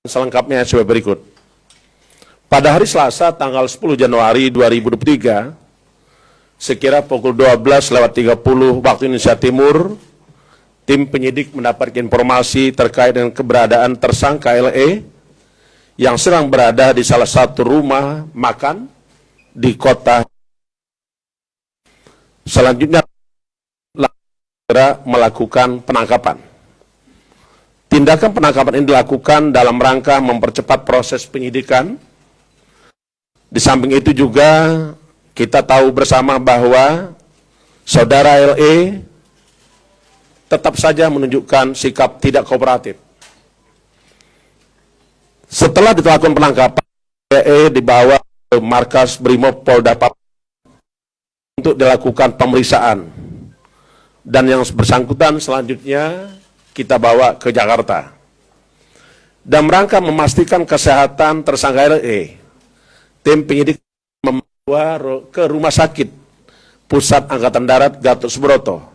selengkapnya sebagai berikut. Pada hari Selasa tanggal 10 Januari 2023, sekira pukul 12:30 waktu Indonesia Timur, tim penyidik mendapatkan informasi terkait dengan keberadaan tersangka LE yang sedang berada di salah satu rumah makan di kota. Selanjutnya melakukan penangkapan. Tindakan penangkapan ini dilakukan dalam rangka mempercepat proses penyidikan. Di samping itu juga kita tahu bersama bahwa saudara LE tetap saja menunjukkan sikap tidak kooperatif. Setelah dilakukan penangkapan, LE dibawa ke markas Brimob Polda Papua untuk dilakukan pemeriksaan. Dan yang bersangkutan selanjutnya kita bawa ke Jakarta. Dalam rangka memastikan kesehatan tersangka LE, tim penyidik membawa ke Rumah Sakit Pusat Angkatan Darat Gatot Subroto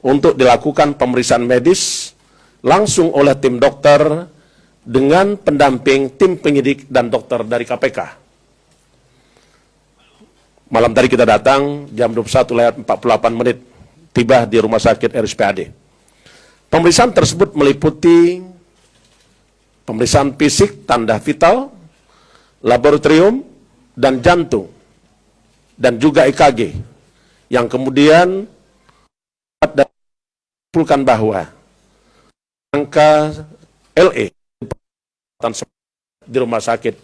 untuk dilakukan pemeriksaan medis langsung oleh tim dokter dengan pendamping tim penyidik dan dokter dari KPK. Malam tadi kita datang jam 21:48 tiba di Rumah Sakit RSPAD. Pemeriksaan tersebut meliputi pemeriksaan fisik, tanda vital, laboratorium, dan jantung, dan juga EKG, yang kemudian disimpulkan bahwa angka LE di Rumah Sakit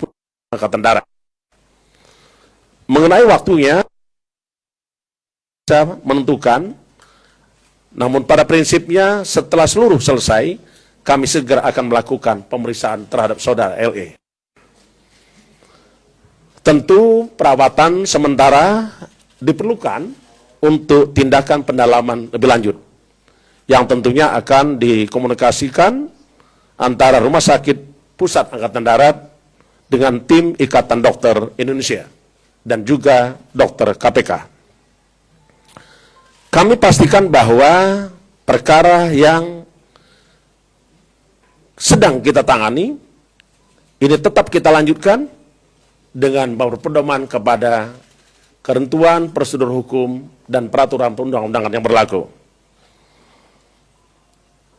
Angkatan Darat. Mengenai waktunya, bisa menentukan, namun pada prinsipnya setelah seluruh selesai, kami segera akan melakukan pemeriksaan terhadap saudara LE. Tentu perawatan sementara diperlukan untuk tindakan pendalaman lebih lanjut, yang tentunya akan dikomunikasikan antara Rumah Sakit Pusat Angkatan Darat dengan tim Ikatan Dokter Indonesia dan juga dokter KPK. Kami pastikan bahwa perkara yang sedang kita tangani ini tetap kita lanjutkan dengan berpedoman kepada ketentuan prosedur hukum dan peraturan perundang-undangan yang berlaku.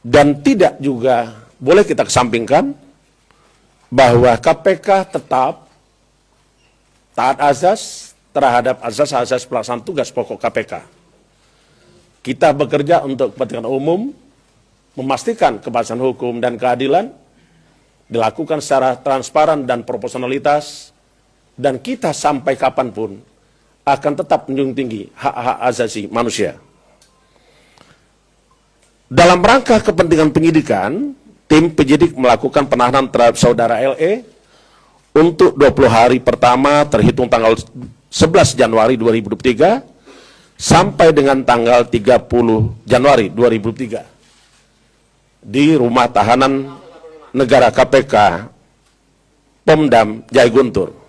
Dan tidak juga boleh kita kesampingkan bahwa KPK tetap taat azas terhadap azas-azas pelaksanaan tugas pokok KPK. Kita bekerja untuk kepentingan umum, memastikan kepastian hukum dan keadilan dilakukan secara transparan dan proporsionalitas, dan kita sampai kapanpun akan tetap menjunjung tinggi hak-hak asasi manusia. Dalam rangka kepentingan penyidikan, tim penyidik melakukan penahanan terhadap saudara LE untuk 20 hari pertama terhitung tanggal 11 Januari 2023 sampai dengan tanggal 30 Januari 2003 di Rumah Tahanan Negara KPK Pomdam Jaya Guntur.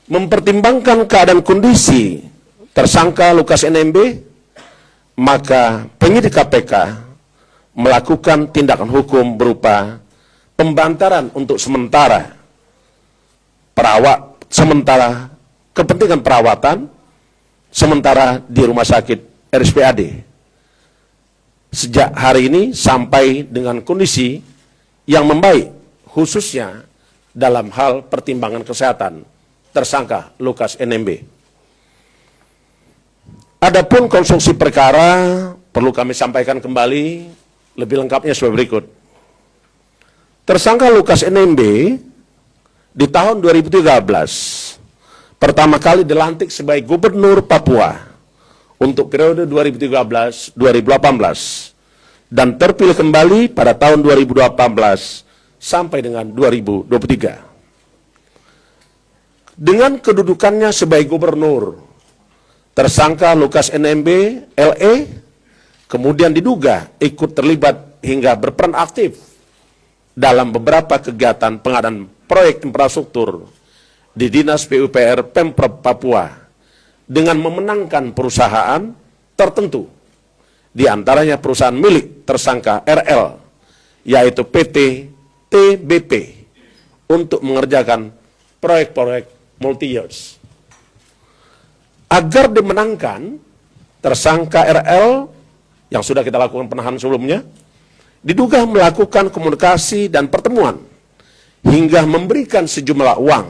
Mempertimbangkan keadaan kondisi tersangka Lukas NMB, maka penyidik KPK melakukan tindakan hukum berupa pembantaran untuk sementara kepentingan perawatan sementara di Rumah Sakit RSPAD sejak hari ini sampai dengan kondisi yang membaik, khususnya dalam hal pertimbangan kesehatan tersangka Lukas NMB. Adapun konstruksi perkara perlu kami sampaikan kembali lebih lengkapnya sebagai berikut. Tersangka Lukas NMB di tahun 2013 pertama kali dilantik sebagai Gubernur Papua untuk periode 2013-2018 dan terpilih kembali pada tahun 2018 sampai dengan 2023. Dengan kedudukannya sebagai Gubernur, tersangka Lukas NMB LE kemudian diduga ikut terlibat hingga berperan aktif dalam beberapa kegiatan pengadaan proyek infrastruktur di Dinas PUPR Pemprov Papua dengan memenangkan perusahaan tertentu, di antaranya perusahaan milik tersangka RL, yaitu PT TBP untuk mengerjakan proyek-proyek multi-years. Agar dimenangkan, tersangka RL yang sudah kita lakukan penahanan sebelumnya, diduga melakukan komunikasi dan pertemuan hingga memberikan sejumlah uang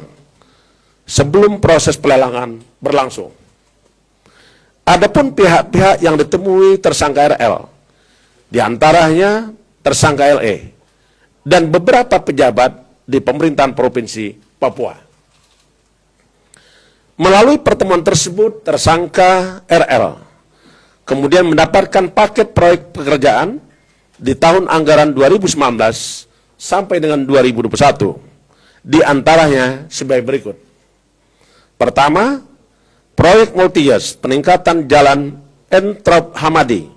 sebelum proses pelelangan berlangsung. Adapun pihak-pihak yang ditemui tersangka RL, diantaranya tersangka LE, dan beberapa pejabat di pemerintahan Provinsi Papua. Melalui pertemuan tersebut, tersangka RL kemudian mendapatkan paket proyek pekerjaan di tahun anggaran 2019 sampai dengan 2021, di antaranya sebagai berikut. Pertama, proyek multi-years peningkatan jalan Entrop Hamadi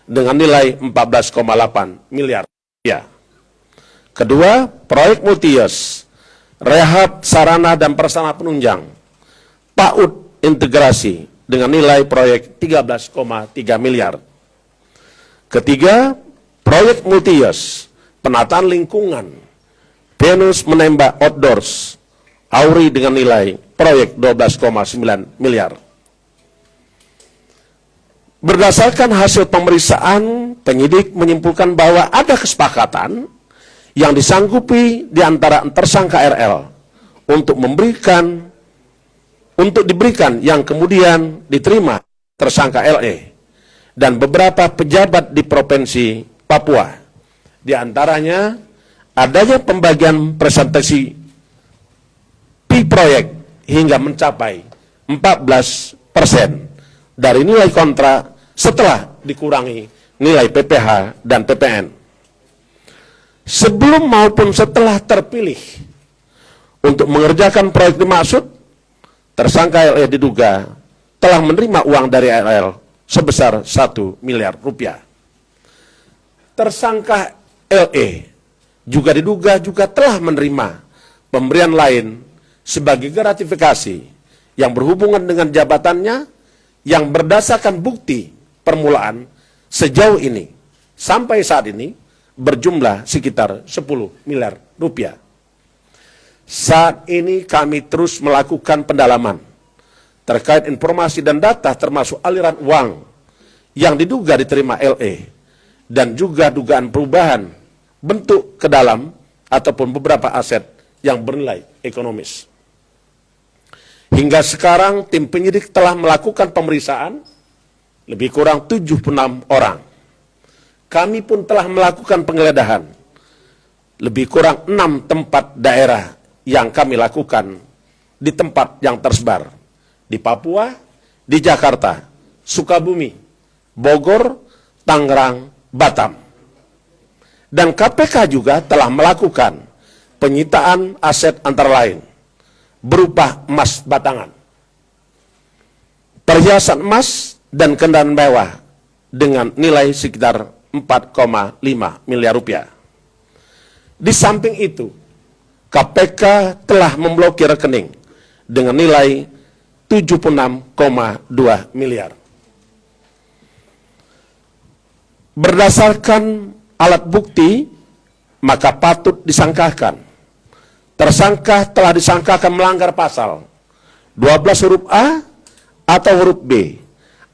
dengan nilai 14,8 miliar rupiah. Kedua, proyek multi-years rehab sarana dan prasarana penunjang PAUD integrasi dengan nilai proyek 13,3 miliar. Ketiga, proyek multi-years penataan lingkungan Venus menembak outdoors Auri dengan nilai proyek 12,9 miliar. Berdasarkan hasil pemeriksaan, penyidik menyimpulkan bahwa ada kesepakatan yang disanggupi di antara tersangka RL untuk diberikan yang kemudian diterima tersangka LE dan beberapa pejabat di Provinsi Papua. Di antaranya adanya pembagian presentasi proyek hingga mencapai 14% dari nilai kontrak setelah dikurangi nilai PPH dan PPN. Sebelum maupun setelah terpilih untuk mengerjakan proyek dimaksud, tersangka LE diduga telah menerima uang dari RL sebesar 1 miliar rupiah. Tersangka LE juga diduga telah menerima pemberian lain sebagai gratifikasi yang berhubungan dengan jabatannya yang berdasarkan bukti permulaan sejauh ini sampai saat ini berjumlah sekitar 10 miliar rupiah. Saat ini kami terus melakukan pendalaman terkait informasi dan data termasuk aliran uang yang diduga diterima LE dan juga dugaan perubahan bentuk ke dalam ataupun beberapa aset yang bernilai ekonomis. Hingga sekarang tim penyidik telah melakukan pemeriksaan lebih kurang 76 orang. Kami pun telah melakukan penggeledahan lebih kurang 6 tempat daerah yang kami lakukan di tempat yang tersebar di Papua, di Jakarta, Sukabumi, Bogor, Tangerang, Batam. Dan KPK juga telah melakukan penyitaan aset antara lain berupa emas batangan, perhiasan emas, dan kendaraan mewah dengan nilai sekitar 4,5 miliar rupiah. Di samping itu, KPK telah memblokir rekening dengan nilai 76,2 miliar. Berdasarkan alat bukti, maka patut disangkakan tersangka telah disangkakan melanggar pasal 12 huruf A atau huruf B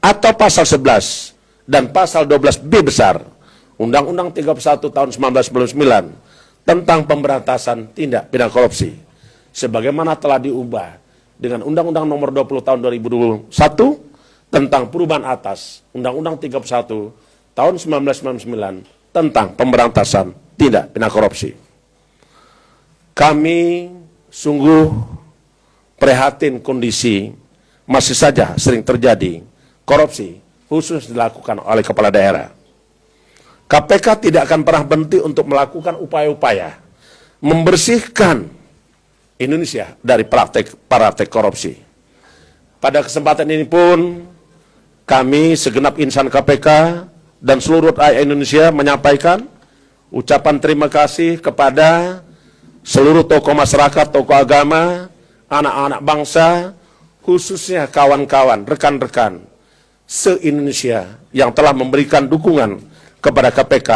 atau pasal 11 dan pasal 12B besar Undang-Undang 31 tahun 1999 tentang pemberantasan tindak pidana korupsi sebagaimana telah diubah dengan Undang-Undang nomor 20 tahun 2021 tentang perubahan atas Undang-Undang 31 tahun 1999 tentang pemberantasan tindak pidana korupsi. Kami sungguh prihatin kondisi masih saja sering terjadi korupsi khusus dilakukan oleh kepala daerah. KPK tidak akan pernah berhenti untuk melakukan upaya-upaya membersihkan Indonesia dari praktek korupsi. Pada kesempatan ini pun kami segenap insan KPK dan seluruh rakyat Indonesia menyampaikan ucapan terima kasih kepada seluruh tokoh masyarakat, tokoh agama, anak-anak bangsa, khususnya kawan-kawan, rekan-rekan se-Indonesia yang telah memberikan dukungan kepada KPK